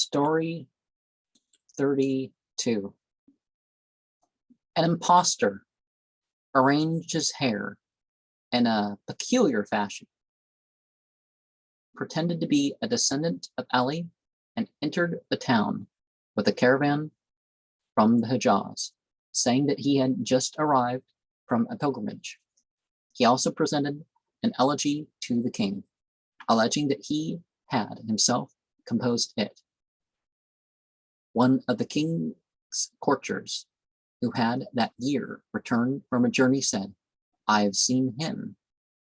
Story 32. An impostor arranged his hair in a peculiar fashion, pretended to be a descendant of Ali, and entered the town with a caravan from the Hijaz, saying that he had just arrived from a pilgrimage. He also presented an elegy to the king, alleging that he had himself composed it. One of the king's courtiers, who had that year returned from a journey, said, "I have seen him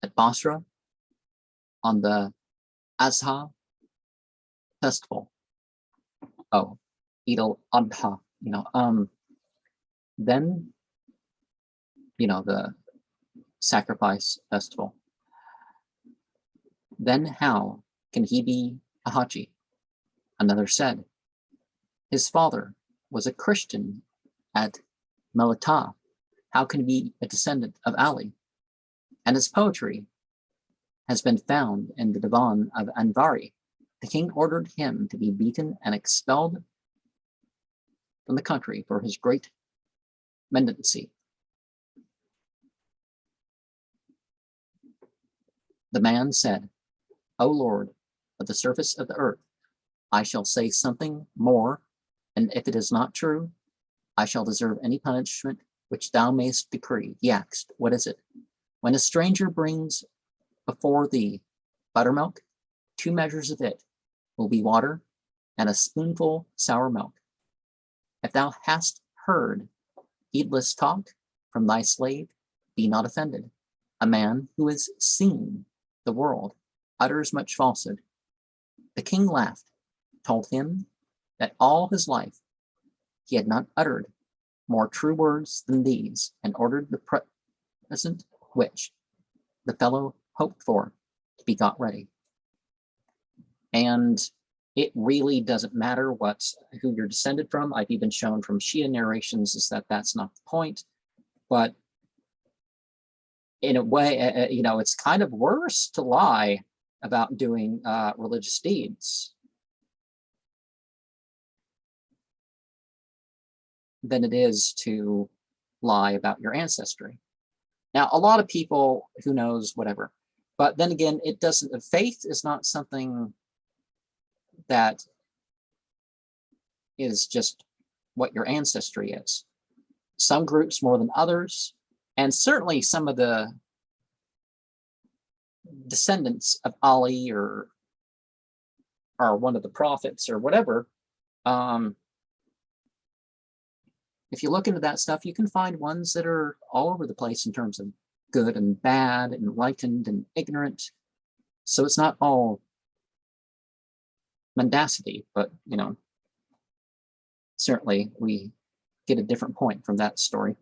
at Basra on the Azha festival." Oh, Eid al-Adha, then, the sacrifice festival. "Then how can he be a Haji?" Another said, "His father was a Christian at Melita. How can he be a descendant of Ali? And his poetry has been found in the Divan of Anvari." The king ordered him to be beaten and expelled from the country for his great mendicancy. The man said, "O Lord of the surface of the earth, I shall say something more, and if it is not true, I shall deserve any punishment which thou mayst decree." He asked, "What is it?" "When a stranger brings before thee buttermilk, 2 measures of it will be water, and a spoonful sour milk. If thou hast heard heedless talk from thy slave, be not offended. A man who has seen the world utters much falsehood." The king laughed, told him that all his life he had not uttered more true words than these, and ordered the present which the fellow hoped for to be got ready. And it really doesn't matter who you're descended from. I've even shown from Shia narrations is that that's not the point. But in a way, it's kind of worse to lie about doing religious deeds than it is to lie about your ancestry. Now, a lot of people, who knows, whatever. But then again, faith is not something that is just what your ancestry is. Some groups more than others, and certainly some of the descendants of Ali or one of the prophets or whatever, if you look into that stuff, you can find ones that are all over the place in terms of good and bad, enlightened and ignorant. So it's not all mendacity, but certainly we get a different point from that story.